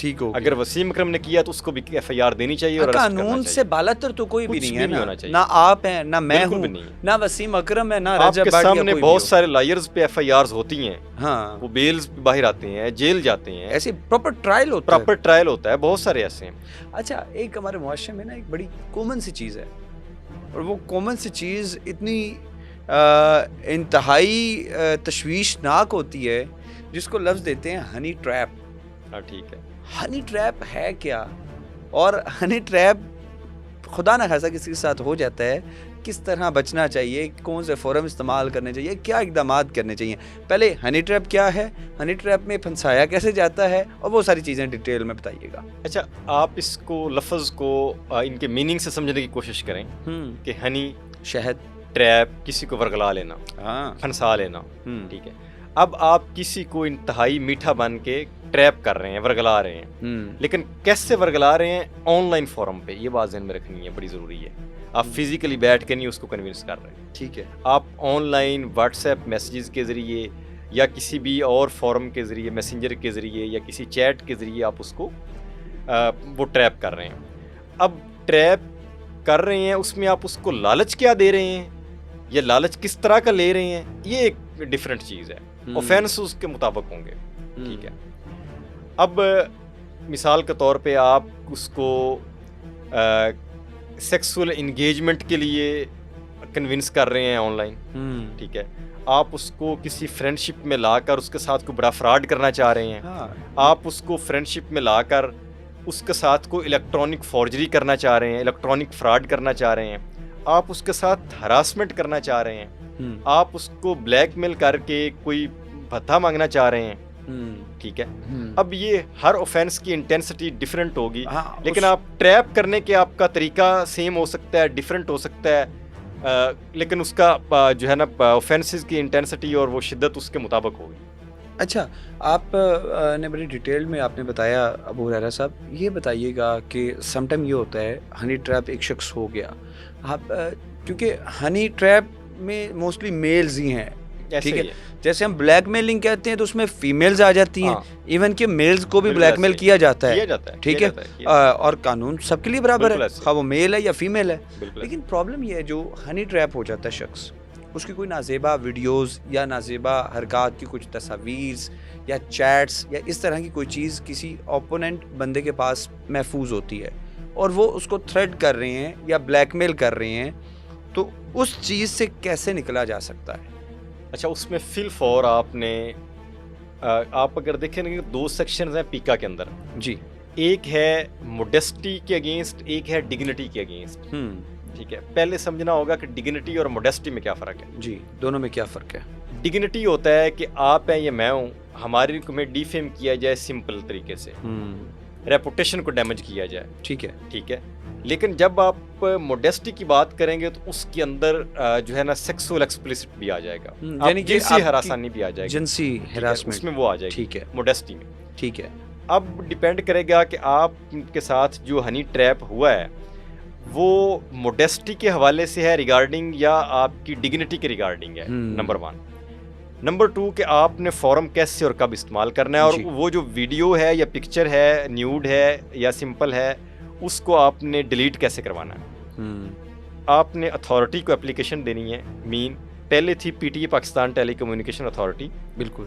ٹھیک ہو اگر وسیم اکرم نے کیا تو اس کو بھی ایف آئی آر دینی چاہیے اور قانون سے بالاتر تو کوئی بھی کچھ نہیں بھی ہے نہیں نا، ہونا چاہیے، نہ آپ ہیں نہ میں بالکل ہوں بھی نہیں۔ نہ وسیم اکرم ہے نہ آپ رجب کے بھاٹیا، سامنے کوئی بہت بھی سارے لائرز پہ ایف آئی آرز ہوتی ہیں، ہو۔ ہاں وہ بیلز پہ باہر آتے ہیں، جیل جاتے ہیں، ایسی پراپر ٹرائل ہوتا ہے۔ پراپر ٹرائل ہوتا ہے، بہت سارے ایسے ہیں۔ اچھا ایک ہمارے معاشرے میں نا ایک بڑی کامن سی چیز ہے، اور وہ کامن سی چیز اتنی انتہائی تشویشناک ہوتی ہے جس کو لفظ دیتے ہیں ہنی ٹریپ۔ ہاں ٹھیک ہے، ہنی ٹریپ ہے کیا؟ اور ہنی ٹریپ خدا نہ خاصا کسی کے ساتھ ہو جاتا ہے، کس طرح بچنا چاہیے، کون سے فورم استعمال کرنے چاہیے، کیا اقدامات کرنے چاہیے؟ پہلے ہنی ٹریپ کیا ہے، ہنی ٹریپ میں پھنسایا کیسے جاتا ہے، اور وہ ساری چیزیں ڈیٹیل میں بتائیے گا۔ اچھا آپ اس کو لفظ کو ان کے میننگ سے سمجھنے کی کوشش کریں کہ ہنی شہد، ٹریپ، کسی کو ورگلا لینا، ہاں پھنسا لینا، ٹھیک ہے۔ اب آپ کسی کو انتہائی میٹھا بن کے ٹریپ کر رہے ہیں، ورگلا رہے ہیں، لیکن کیسے ورگلا رہے ہیں؟ آن لائن فورم پہ، یہ بات ذہن میں رکھنی ہے، بڑی ضروری ہے۔ آپ فزیکلی بیٹھ کے نہیں اس کو کنونس کر رہے ہیں، ٹھیک ہے، آپ on line what's app messages کے ذریعے یا کسی بھی اور فورم کے ذریعے، میسنجر کے ذریعے یا کسی چیٹ کے ذریعے آپ اس کو وہ ٹریپ کر رہے ہیں۔ اب ٹریپ کر رہے ہیں، اس میں آپ اس کو لالچ کیا دے رہے ہیں یا لالچ کس طرح کا لے رہے ہیں، یہ ایک ڈیفرنٹ چیز ہے، اوفینس اس کے مطابق ہوں گے، ٹھیک ہے۔ اب مثال کے طور پہ آپ اس کو سیکسول انگیجمنٹ کے لیے کنونس کر رہے ہیں آن لائن، ٹھیک ہے۔ آپ اس کو کسی فرینڈ شپ میں لا کر اس کے ساتھ کوئی بڑا فراڈ کرنا چاہ رہے ہیں، آپ اس کو فرینڈ شپ میں لا کر اس کے ساتھ کوئی الیکٹرانک فورجری کرنا چاہ رہے ہیں، الیکٹرانک فراڈ کرنا چاہ رہے ہیں، آپ اس کے ساتھ ہراسمنٹ کرنا چاہ رہے ہیں، آپ اس کو بلیک میل کر کے کوئی بھتہ مانگنا چاہ رہے ہیں، ٹھیک ہے۔ اب یہ ہر اوفینس کی انٹینسٹی ڈیفرنٹ ہوگی، لیکن آپ ٹریپ کرنے کے آپ کا طریقہ سیم ہو سکتا ہے، ڈیفرنٹ ہو سکتا ہے، لیکن اس کا جو ہے نا اوفینسز کی انٹینسٹی اور وہ شدت اس کے مطابق ہوگی۔ اچھا آپ نے بڑی ڈیٹیل میں آپ نے بتایا ابو ہریرہ صاحب، یہ بتائیے گا کہ سم ٹائم یہ ہوتا ہے ہنی ٹریپ ایک شخص ہو گیا، آپ کیونکہ ہنی ٹریپ میں موسٹلی میلز ہی ہیں، ٹھیک ہے، جیسے ہم بلیک میلنگ کہتے ہیں تو اس میں فیمیلز آ جاتی ہیں، ایون کہ میلز کو بھی بلیک میل کیا جاتا ہے، ٹھیک ہے، اور قانون سب کے لیے برابر ہے، خواہ وہ میل ہے یا فیمیل ہے۔ لیکن پرابلم یہ ہے جو ہنی ٹریپ ہو جاتا ہے شخص، اس کی کوئی نازیبا ویڈیوز یا نازیبا حرکات کی کچھ تصاویر یا چیٹس یا اس طرح کی کوئی چیز کسی اوپوننٹ بندے کے پاس محفوظ ہوتی ہے، اور وہ اس کو تھریٹ کر رہے ہیں یا بلیک میل کر رہے ہیں، تو اس چیز سے کیسے نکلا جا سکتا ہے؟ اچھا اس میں فی الفور آپ نے آپ اگر دیکھیں کہ دو سیکشنز ہیں پیکا کے اندر، جی، ایک ہے موڈیسٹی کے اگینسٹ، ایک ہے ڈگنیٹی کے اگینسٹ، ٹھیک ہے۔ پہلے سمجھنا ہوگا کہ ڈگنیٹی اور موڈیسٹی میں کیا فرق ہے۔ جی، دونوں میں کیا فرق ہے؟ ڈگنیٹی ہوتا ہے کہ آپ ہیں یا میں ہوں، ہماری کو ڈیفیم کیا جائے سمپل طریقے سے، ریپوٹیشن کو ڈیمیج کیا جائے، ٹھیک ہے، ٹھیک ہے۔ لیکن جب آپ موڈیسٹی کی بات کریں گے تو اس کے اندر جو ہے نا سیکسول ایکسپلیسٹ بھی آ جائے گا، یعنی کہ جنسی ہراسانی بھی آ جائے گی، جنسی ہراسمنٹ اس میں وہ آ جائے گی، ٹھیک ہے، موڈیسٹی میں، ٹھیک ہے۔ اب ڈیپینڈ کرے گا کہ آپ کے ساتھ جو ہنی ٹریپ ہوا ہے وہ موڈیسٹی کے حوالے سے ہے ریگارڈنگ یا آپ کی ڈگنیٹی کے ریگارڈنگ ہے، نمبر 1۔ نمبر 2 کہ آپ نے فورم کیسے اور کب استعمال کرنا ہے، اور وہ جو ویڈیو ہے یا پکچر ہے، نیوڈ ہے یا سمپل ہے، اس کو آپ نے ڈیلیٹ کیسے کروانا ہے۔ آپ نے اتھارٹی کو اپلیکیشن دینی ہے، پہلے تھی P T A Pakistan telecommunication authority, بالکل،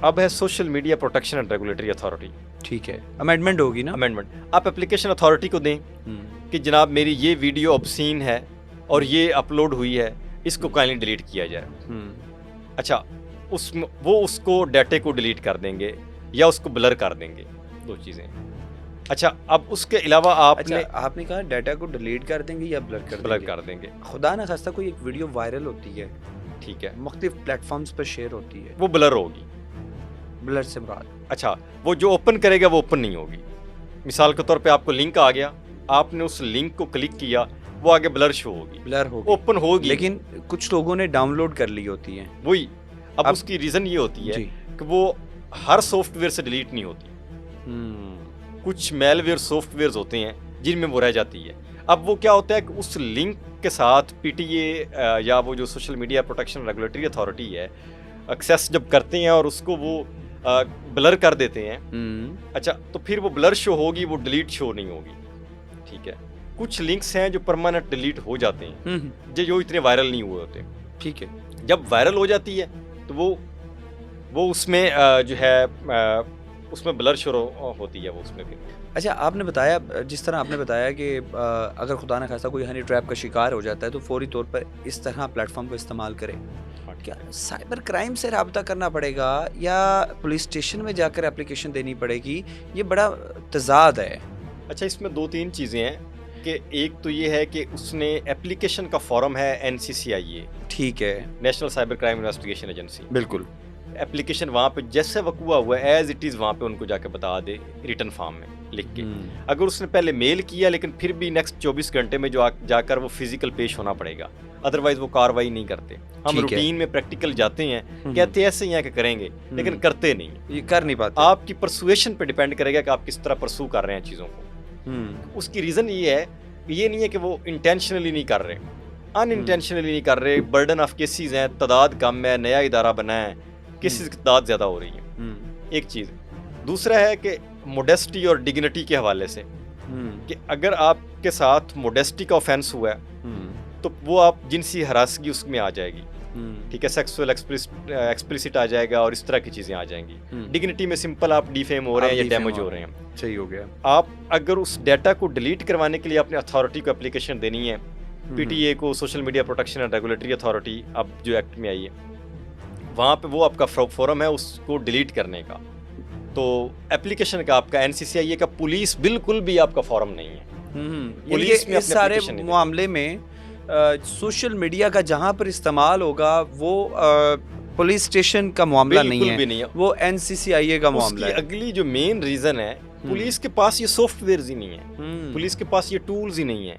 اب ہے social media protection and regulatory authority, ٹھیک ہے، امینڈمنٹ ہوگی نا، امینڈمنٹ۔ آپ اپلیکیشن اتھارٹی کو دیں کہ جناب میری یہ ویڈیو obscene ہے اور یہ اپلوڈ ہوئی ہے، اس کو کائنڈلی ڈیلیٹ کیا جائے۔ اچھا وہ اس کو ڈیٹے کو ڈیلیٹ کر دیں گے یا اس کو بلر کر دیں گے، دو چیزیں۔ اچھا اب اس کے علاوہ آپ نے کہا ڈیٹا کو ڈیلیٹ کر دیں گے یا بلر کر دیں گے۔ خدا نہ خواستہ کوئی ایک ویڈیو وائرل ہوتی ہے، ٹھیک ہے، مختلف پلیٹ فارمز پر شیئر ہوتی ہے، وہ بلر ہوگی، بلر سے مراد، اچھا وہ جو اوپن کرے گا وہ اوپن نہیں ہوگی۔ مثال کے طور پہ آپ کو لنک آ گیا، آپ نے اس لنک کو کلک کیا، وہ آگے بلر شو ہوگی، بلر ہوگی، اوپن ہوگی، لیکن کچھ لوگوں نے ڈاؤن لوڈ کر لی ہوتی ہے، وہی۔ اب اس کی ریزن یہ ہوتی ہے کہ وہ ہر سافٹ ویئر سے ڈیلیٹ نہیں ہوتی، کچھ میل ویئر سافٹ ویئرز ہوتے ہیں جن میں وہ رہ جاتی ہے۔ اب وہ کیا ہوتا ہے کہ اس لنک کے ساتھ پی ٹی اے یا وہ جو social media protection regulatory authority ہے ایکسیس جب کرتے ہیں اور اس کو وہ بلر کر دیتے ہیں. ہوں اچھا تو پھر وہ بلر شو ہوگی, وہ ڈیلیٹ شو نہیں ہوگی. ٹھیک ہے, کچھ لنکس ہیں جو پرماننٹ ڈیلیٹ ہو جاتے ہیں جو اتنے وائرل نہیں ہوئے ہوتے. ٹھیک ہے. جب وائرل ہو جاتی ہے تو وہ اس میں جو ہے اس میں بلر شروع ہوتی ہے وہ اس میں پھر. اچھا آپ نے بتایا, جس طرح آپ نے بتایا کہ اگر خدا نہ خواستہ کوئی ہنی ٹریپ کا شکار ہو جاتا ہے تو فوری طور پر اس طرح پلیٹ فارم کو استعمال کرے. کیا سائبر کرائم سے رابطہ کرنا پڑے گا یا پولیس اسٹیشن میں جا کر اپلیکیشن دینی پڑے گی؟ یہ بڑا تضاد ہے. اچھا اس میں 2-3 چیزیں ہیں کہ ایک تو یہ ہے کہ اس نے اپلیکیشن کا فارم ہے NCCIA. ٹھیک ہے. National cyber crime investigation agency. بالکل. اپلیکیشن وہاں پہ جیسے وقوع ہوا ہے ایز اٹ از وہاں پہ ان کو جا کے بتا دے ریٹن فارم میں لکھ کے. اگر اس نے پہلے میل کیا لیکن پھر بھی نیکسٹ 24 گھنٹے میں جو جا کر وہ فزیکل پیش ہونا پڑے گا, ادروائز وہ کاروائی نہیں کرتے. ہم روٹین میں پریکٹیکل جاتے ہیں, کہتے ایسے ہی ہیں کہ کریں گے لیکن کرتے نہیں, یہ کر نہیں پاتے. آپ کی پرسویشن پہ ڈیپینڈ کرے گا کہ آپ کس طرح پرسو کر رہے ہیں چیزوں کو. اس کی ریزن یہ ہے, یہ نہیں ہے کہ وہ انٹینشنلی نہیں کر رہے, ان انٹینشنلی نہیں کر رہے. برڈن آف کیسز ہیں, تعداد کم ہے, نیا ادارہ بنا ہے, کیسز کی تعداد زیادہ ہو رہی ہے. ایک چیز. دوسرا ہے کہ موڈیسٹی اور ڈگنیٹی کے حوالے سے کہ اگر آپ کے ساتھ موڈیسٹی کا آفینس ہوا ہے تو وہ آپ جنسی ہراسگی اس میں آ جائے گی. ٹھیک ہے, سیکسول ایکسپلیسٹ آ جائے گا اور اس طرح کی چیزیں آ جائیں گی. ڈگنیٹی میں سمپل آپ ڈیفیم ہو رہے ہیں یا ڈیمیج ہو رہے ہیں. صحیح ہو گیا. آپ اگر اس ڈیٹا کو ڈیلیٹ کروانے کے لیے اپنے اتھارٹی کو اپلیکیشن دینی ہے, PTA کو, social media protection and regulatory authority اب جو ایکٹ میں آئی ہے, وہاں پہ وہ آپ کا فورم ہے اس کو ڈیلیٹ کرنے کا. تو اپلیکیشن کا آپ کا NCCIA کا پولیس بالکل بھی آپ کا فارم نہیں ہے. پولیس میں اس سارے معاملے میں سوشل میڈیا کا جہاں پر استعمال ہوگا وہ پولیس اسٹیشن کا معاملہ نہیں ہے, وہ NCCIA کا معاملہ ہے. اگلی جو مین ریزن ہے, پولیس کے پاس یہ سافٹ ویئرز ہی نہیں ہے, پولیس کے پاس یہ ٹولز ہی نہیں ہیں.